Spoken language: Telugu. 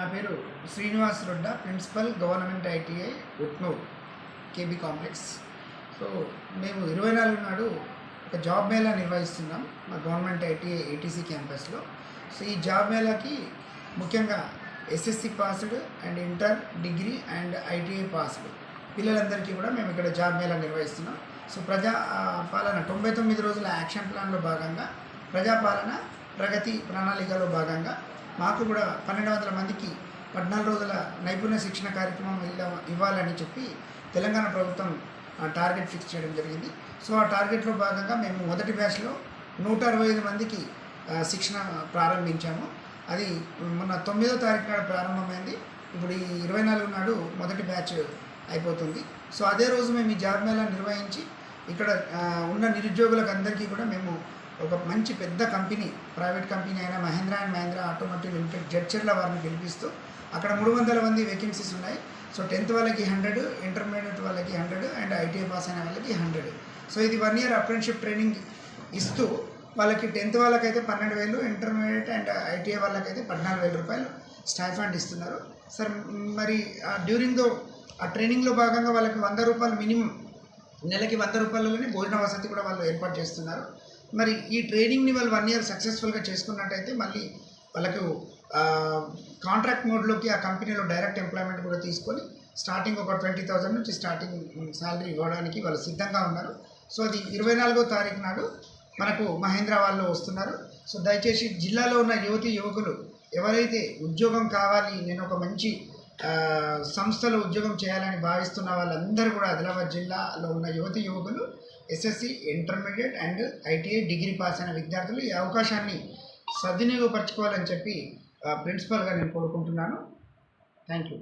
నా పేరు Srinivas Rodda, principal government ITI Utnoor KB complex. So మేము 24 నాడు ఒక జాబ్ మేళా నిర్వహిస్తున్నాం మా గవర్నమెంట్ ఐటీఐ ఏటీసీ క్యాంపస్లో. సో ఈ జాబ్ మేళాకి ముఖ్యంగా SSC passed and inter, degree and ITI passed పిల్లలందరికీ కూడా మేము ఇక్కడ జాబ్ మేళా నిర్వహిస్తున్నాం. సో పాలన 99 రోజుల యాక్షన్ ప్లాన్లో భాగంగా ప్రజాపాలన ప్రగతి ప్రణాళికలో భాగంగా మాకు కూడా 1200 మందికి 14 రోజుల నైపుణ్య శిక్షణ కార్యక్రమం ఇవ్వాలని చెప్పి తెలంగాణ ప్రభుత్వం టార్గెట్ ఫిక్స్ చేయడం జరిగింది. సో ఆ టార్గెట్లో భాగంగా మేము మొదటి బ్యాచ్లో 165 మందికి శిక్షణ ప్రారంభించాము. అది మొన్న 9వ తారీఖు నాడు ప్రారంభమైంది. ఇప్పుడు ఈ 24 నాడు మొదటి బ్యాచ్ అయిపోతుంది. సో అదే రోజు మేము ఈ జాబ్ మేళా నిర్వహించి ఇక్కడ ఉన్న నిరుద్యోగులకు అందరికీ కూడా మేము ఒక మంచి పెద్ద కంపెనీ, ప్రైవేట్ కంపెనీ అయిన Mahindra and Mahindra automotive limited Jadcherla వారిని పిలిపిస్తూ అక్కడ 300 మంది వేకెన్సీస్ ఉన్నాయి. సో 10th వాళ్ళకి 100, ఇంటర్మీడియట్ వాళ్ళకి 100 అండ్ ఐటీఐ పాస్ అయిన వాళ్ళకి 100. సో ఇది 1 year అప్రెంటిస్షిప్ ట్రైనింగ్ ఇస్తూ వాళ్ళకి 10th వాళ్ళకైతే 12,000, ఇంటర్మీడియట్ అండ్ ఐటీఐ వాళ్ళకైతే 14,000 రూపాయలు స్టైఫండ్ ఇస్తున్నారు. సార్ మరి డ్యూరింగ్ ఆ ట్రైనింగ్లో భాగంగా వాళ్ళకి 100 రూపాయలు మినిమం, నెలకి 100 రూపాయలలోనే భోజన వసతి కూడా వాళ్ళు ఏర్పాటు చేస్తున్నారు. మరి ఈ ట్రైనింగ్ని వాళ్ళు 1 year సక్సెస్ఫుల్గా చేసుకున్నట్టయితే మళ్ళీ వాళ్ళకు కాంట్రాక్ట్ మోడ్లోకి ఆ కంపెనీలో డైరెక్ట్ ఎంప్లాయ్మెంట్ కూడా తీసుకొని స్టార్టింగ్ ఒక 20,000 నుంచి స్టార్టింగ్ శాలరీ ఇవ్వడానికి వాళ్ళు సిద్ధంగా ఉన్నారు. సో అది 24వ తారీఖు నాడు మనకు మహేంద్ర వాళ్ళు వస్తున్నారు. సో దయచేసి జిల్లాలో ఉన్న యువకులు ఎవరైతే ఉద్యోగం కావాలి, నేను ఒక మంచి సంస్థలో ఉద్యోగం చేయాలని భావిస్తున్న వాళ్ళందరూ కూడా ఆదిలాబాద్ జిల్లాలో ఉన్న యువకులు SSC, intermediate and ITI degree pass అయిన విద్యార్థులు ఈ అవకాశాన్ని సద్వినియోగపరచుకోవాలని చెప్పి ప్రిన్సిపల్గా నేను కోరుకుంటున్నాను. Thank you.